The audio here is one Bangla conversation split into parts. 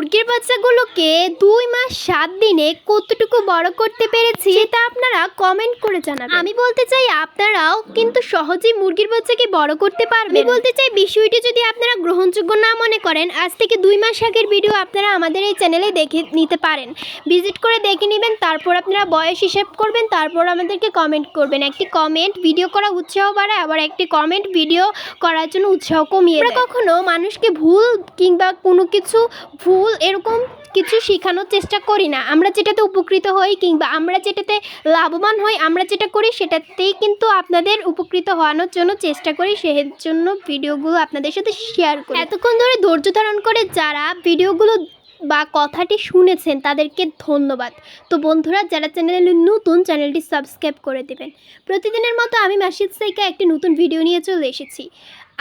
মুরগির বাচ্চাগুলোকে 2 মাস 7 দিনে কতটুকু বড় করতে পেরেছি তা আপনারা কমেন্ট করে জানাবেন। আমি বলতে চাই আপনারাও কিন্তু সহজেই মুরগির বাচ্চাকে বড় করতে পারবেন। আমি বলতে চাই বিষয়টি যদি আপনারা গ্রহণযোগ্য না মনে করেন, আজ থেকে 2 মাস আগের ভিডিও আপনারা আমাদের এই চ্যানেলে দেখে নিতে পারেন, ভিজিট করে দেখে নেবেন। তারপর আপনারা বয়স হিসাব করবেন, তারপর আমাদেরকে কমেন্ট করবেন। একটি কমেন্ট ভিডিও করা উৎসাহ বাড়ায়, আবার একটি কমেন্ট ভিডিও করার জন্য উৎসাহ কমিয়ে দেয়। কখনো মানুষকে ভুল কিংবা কোনো কিছু ভুল এরকম কিছু শেখানোর চেষ্টা করি না। আমরা যেটাতে উপকৃত হই কিংবা আমরা যেটাতে লাভবান হই, আমরা যেটা করি সেটাতেই কিন্তু আপনাদের উপকৃত হওয়ানোর জন্য চেষ্টা করি। সেই জন্য ভিডিওগুলো আপনাদের সাথে শেয়ার করি। এতক্ষণ ধরে ধৈর্য ধারণ করে যারা ভিডিওগুলো বা কথাটি শুনেছেন তাদেরকে ধন্যবাদ। তো বন্ধুরা, যারা চ্যানেলে নতুন, চ্যানেলটি সাবস্ক্রাইব করে দেবেন। প্রতিদিনের মতো আমি মাসিদ সাইকা একটি নতুন ভিডিও নিয়ে চলে এসেছি।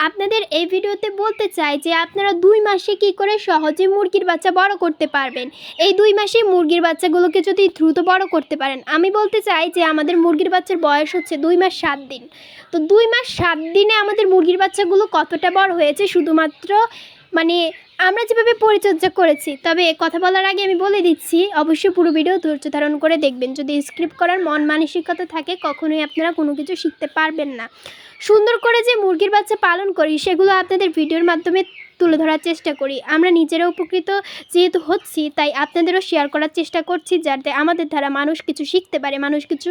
আপনাদের এই ভিডিওতে বলতে চাই যে আপনারা 2 মাসে কী করে সহজে মুরগির বাচ্চা বড় করতে পারবেন। এই 2 মাসে মুরগির বাচ্চাগুলোকে যদি দ্রুত বড় করতে পারেন, আমি বলতে চাই যে আমাদের মুরগির বাচ্চার বয়স হচ্ছে 2 মাস 7 দিন। তো 2 মাস 7 দিনে আমাদের মুরগির বাচ্চাগুলো কতটা বড় হয়েছে শুধুমাত্র আমরা যেভাবে পরিচর্যা করেছি। তবে কথা বলার আগে আমি বলে দিচ্ছি, অবশ্যই পুরো ভিডিও ধৈর্য ধারণ করে দেখবেন। যদি স্ক্রিপ্ট করার মন মানসিকতা থাকে, কখনোই আপনারা কোনো কিছু শিখতে পারবেন না। সুন্দর করে যে মুরগির বাচ্চা পালন করি সেগুলো আপনাদের ভিডিওর মাধ্যমে তুলে ধরার চেষ্টা করি। আমরা নিজেরা উপকৃত যেহেতু হচ্ছি, তাই আপনাদেরও শেয়ার করার চেষ্টা করছি, যাতে আমাদের দ্বারা মানুষ কিছু শিখতে পারে, মানুষ কিছু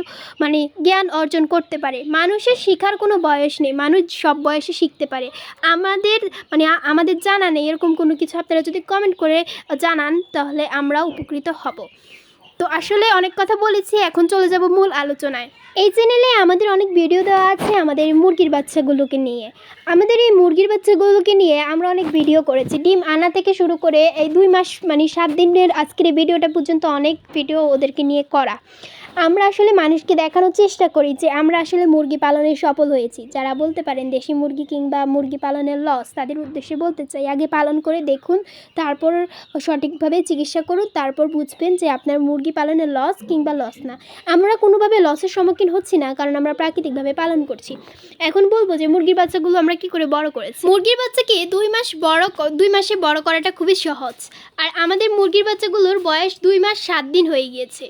জ্ঞান অর্জন করতে পারে। মানুষের শেখার কোনো বয়স নেই, মানুষ সব বয়সে শিখতে পারে। আমাদের জানা নেই এরকম কোনো কিছু আপনারা যদি কমেন্ট করে জানান, তাহলে আমরা উপকৃত হব। তো আসলে অনেক কথা বলেছি, এখন চলে যাব মূল আলোচনায়। এই চ্যানেলে আমাদের অনেক ভিডিও দেওয়া আছে আমাদের মুরগির বাচ্চাগুলোকে নিয়ে। আমাদের এই মুরগির বাচ্চাগুলোকে নিয়ে আমরা অনেক ভিডিও করেছি, ডিম আনা থেকে শুরু করে এই 2 মাস 7 দিনের আজকের এই ভিডিওটা পর্যন্ত অনেক ভিডিও ওদেরকে নিয়ে করা। আমরা আসলে মানুষকে দেখানোর চেষ্টা করি যে আমরা আসলে মুরগি পালনে সফল হয়েছি। যারা বলতে পারেন দেশি মুরগি কিংবা মুরগি পালনের লস, তাদের উদ্দেশ্যে বলতে চাই, আগে পালন করে দেখুন, তারপর সঠিকভাবে চিকিৎসা করুন, তারপর বুঝবেন যে আপনার মুরগি পালনের লস কিংবা লস না। আমরা কোনোভাবে লসের সম্মুখীন হচ্ছি না, কারণ আমরা প্রাকৃতিকভাবে পালন করছি। এখন বলবো যে মুরগির বাচ্চাগুলো আমরা কি করে বড় করেছি। মুরগির বাচ্চাকে 2 মাসে বড় করাটা খুবই সহজ। আর আমাদের মুরগির বাচ্চাগুলোর বয়স 2 মাস 7 দিন হয়ে গিয়েছে।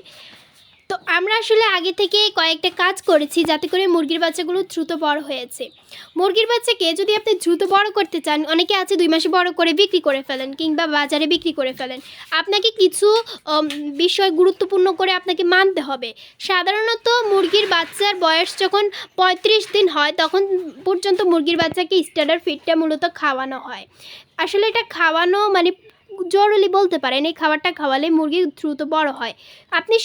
তো আমরা আসলে আগে থেকে কয়েকটা কাজ করেছি যাতে করে মুরগির বাচ্চাগুলো দ্রুত বড় হয়েছে। মুরগির বাচ্চাকে যদি আপনি দ্রুত বড় করতে চান, অনেকে আছে 2 মাসে বড় করে বিক্রি করে ফেলেন কিংবা বাজারে বিক্রি করে ফেলেন। আপনাকে কিছু বিষয় গুরুত্বপূর্ণ করে আপনাকে মানতে হবে। সাধারণত মুরগির বাচ্চার বয়স যখন 35 দিন হয়, তখন পর্যন্ত মুরগির বাচ্চাকে স্টার্টার ফিডটা মূলত খাওয়ানো হয়। আসলে এটা খাওয়ানো জরুরি বলতে পারেন। এই খাবারটা খাওয়ালে মুরগি দ্রুত বড় হয়। আপনি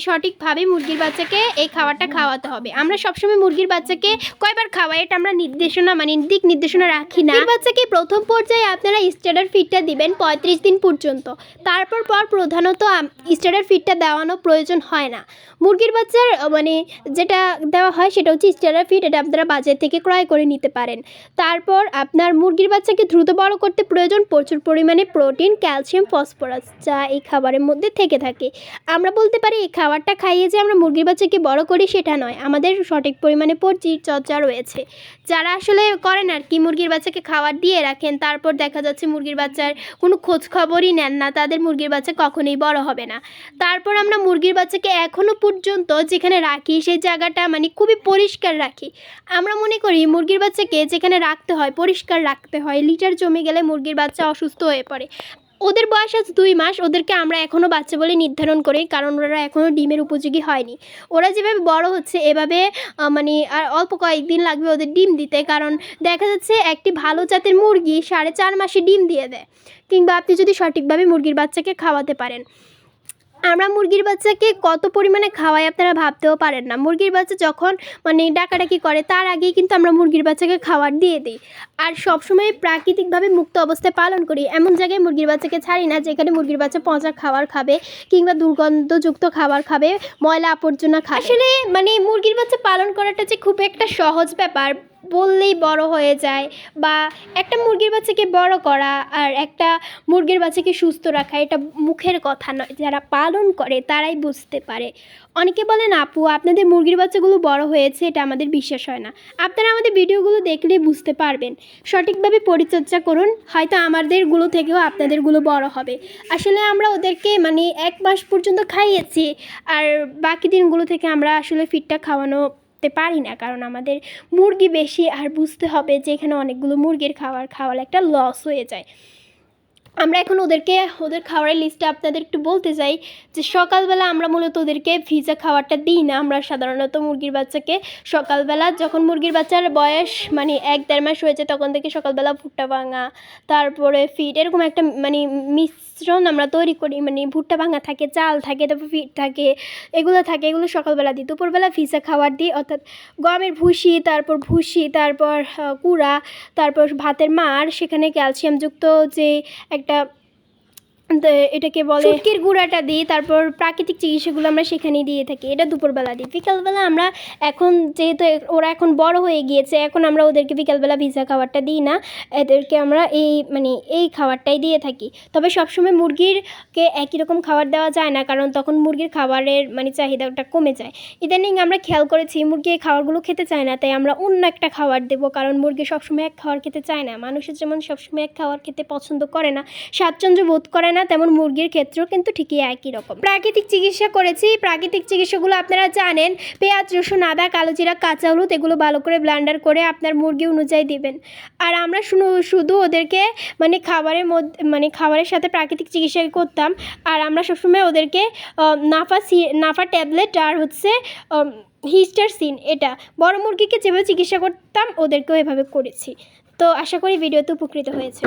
সঠিকভাবে মুরগির বাচ্চাকে এই খাবারটা খাওয়াতে হবে। আমরা সবসময় মুরগির বাচ্চাকে কয়বার খাওয়াই এটা আমরা দিক নির্দেশনা রাখি না। মুরগির বাচ্চাকে প্রথম পর্যায়ে আপনারা স্টার্টার ফিডটা দিবেন 35 দিন পর্যন্ত। তারপর প্রধানত স্টার্টার ফিডটা দেওয়ানো প্রয়োজন হয় না। মুরগির বাচ্চার যেটা দেওয়া হয় সেটা হচ্ছে স্টার্টার ফিড। এটা আপনারা বাজার থেকে ক্রয় করে নিতে পারেন। তারপর আপনার মুরগির বাচ্চাকে দ্রুত বড় করতে প্রয়োজন প্রচুর পরিমাণে প্রোটিন, ক্যালসিয়াম, ফসফরাস, যা এই খাবারের মধ্যে থেকে থাকে। আমরা বলতে পারি এই খাবারটা খাইয়ে যে আমরা মুরগির বাচ্চাকে বড় করি সেটা নয়, আমাদের সঠিক পরিমাণে পরিচর্যা রয়েছে। যারা আসলে করেন আর কি, মুরগির বাচ্চাকে খাবার দিয়ে রাখেন, তারপর দেখা যাচ্ছে মুরগির বাচ্চার কোনো খোঁজ খবরই নেন না, তাদের মুরগির বাচ্চা কখনোই বড় হবে না। তারপর আমরা মুরগির বাচ্চাকে এখনও পর্যন্ত যেখানে রাখি সেই জায়গাটা খুবই পরিষ্কার রাখি। আমরা মনে করি মুরগির বাচ্চাকে যেখানে রাখতে হয় পরিষ্কার রাখতে হয়। লিটার জমে গেলে মুরগির বাচ্চা অসুস্থ হয়ে পড়ে। ওদের বয়স আজ 2 মাস, ওদেরকে আমরা এখনও বাচ্চা বলে নির্ধারণ করি, কারণ ওরা এখনও ডিমের উপযোগী হয়নি। ওরা যেভাবে বড় হচ্ছে এভাবে আর অল্প কয়েকদিন লাগবে ওদের ডিম দিতে, কারণ দেখা যাচ্ছে একটি ভালো জাতের মুরগি 4.5 মাসে ডিম দিয়ে দেয়। কিংবা আপনি যদি সঠিকভাবে মুরগির বাচ্চাকে খাওয়াতে পারেন। আমরা মুরগির বাচ্চাকে কত পরিমাণে খাওয়াই আপনারা ভাবতেও পারেন না। মুরগির বাচ্চা যখন ডাকাডাকি করে তার আগেই কিন্তু আমরা মুরগির বাচ্চাকে খাবার দিয়ে দিই। আর সবসময় প্রাকৃতিকভাবে মুক্ত অবস্থায় পালন করি। এমন জায়গায় মুরগির বাচ্চাকে ছাড়ি না যেখানে মুরগির বাচ্চা পচা খাবার খাবে কিংবা দুর্গন্ধযুক্ত খাবার খাবে, ময়লা আবর্জনা খাবে। আসলে মুরগির বাচ্চা পালন করাটা যে খুব একটা সহজ ব্যাপার বললেই বড় হয়ে যায়, বা একটা মুরগির বাচ্চাকে বড় করা আর একটা মুরগির বাচ্চাকে সুস্থ রাখা এটা মুখের কথা নয়, যারা পালন করে তারাই বুঝতে পারে। অনেকে বলেন আপু আপনাদের মুরগির বাচ্চাগুলো বড় হয়েছে, এটা আমাদের বিশ্বাস হয় না। আপনারা আমাদের ভিডিওগুলো দেখলেই বুঝতে পারবেন। সঠিকভাবে পরিচর্যা করুন, হয়তো আমাদেরগুলো থেকেও আপনাদেরগুলো বড় হবে। আসলে আমরা ওদেরকে 1 মাস পর্যন্ত খাইয়েছি, আর বাকি দিনগুলো থেকে আমরা আসলে ফিডটা খাওয়ানোতে পারি না, কারণ আমাদের মুরগি বেশি, আর বুঝতে হবে যে এখানে অনেকগুলো মুরগির খাওয়ালে একটা লস হয়ে যায়। আমরা এখন ওদের খাবারের লিস্টটা আপনাদের একটু বলতে চাই যে সকালবেলা আমরা মূলত ওদেরকে ভিজা খাবারটা দিই না। আমরা সাধারণত মুরগির বাচ্চাকে সকালবেলা, যখন মুরগির বাচ্চার বয়স 1-1.5 মাস হয়েছে, তখন থেকে সকালবেলা ভুট্টা ভাঙা, তারপরে ফিড, এরকম একটা মিশ্রণ আমরা তৈরি করি। ভুট্টা ভাঙা থাকে, চাল থাকে, তারপর ফিড থাকে, এগুলো থাকে, এগুলো সকালবেলা দিই। দুপুরবেলা ভিজা খাবার দিই, অর্থাৎ গমের ভুসি, তারপর কুড়া, তারপর ভাতের মাড়, সেখানে ক্যালসিয়ামযুক্ত যে একটা এটাকে বলে শুটকির গুঁড়াটা দিই। তারপর প্রাকৃতিক চিকিৎসাগুলো আমরা সেখানেই দিয়ে থাকি, এটা দুপুরবেলা দিই। বিকালবেলা আমরা এখন যেহেতু ওরা এখন বড় হয়ে গিয়েছে, এখন আমরা ওদেরকে বিকালবেলা ভিজা খাবারটা দিই না, এদেরকে আমরা এই খাবারটাই দিয়ে থাকি। তবে সবসময় মুরগিরকে একই রকম খাবার দেওয়া যায় না, কারণ তখন মুরগির খাবারের চাহিদাটা কমে যায়। ইদানিং আমরা খেয়াল করেছি মুরগি এই খাবারগুলো খেতে চায় না, তাই আমরা অন্য একটা খাবার দেবো, কারণ মুরগি সবসময় এক খাবার খেতে চায় না। মানুষের যেমন সবসময় এক খাবার খেতে পছন্দ করে না, স্বাচ্ছন্দ্য বোধ করে না, তেমন মুরগির ক্ষেত্রেও কিন্তু ঠিকই একই রকম। প্রাকৃতিক চিকিৎসা করেছি। প্রাকৃতিক চিকিৎসাগুলো আপনারা জানেন, পেঁয়াজ, রসুন, আদা, কালো জিরা, কাঁচা হলুদ, এগুলো ভালো করে ব্লেন্ডার করে আপনার মুরগি অনুযায়ী দিবেন। আর আমরা শুধু ওদেরকে খাবারের সাথে প্রাকৃতিক চিকিৎসা করতাম। আর আমরা সবসময় ওদেরকে নাফা ট্যাবলেট আর হিস্টারসিন, এটা বড় মুরগিকে যেভাবে চিকিৎসা করতাম ওদেরকেও এভাবে করেছি। তো আশা করি ভিডিওতে উপকৃত হয়েছে।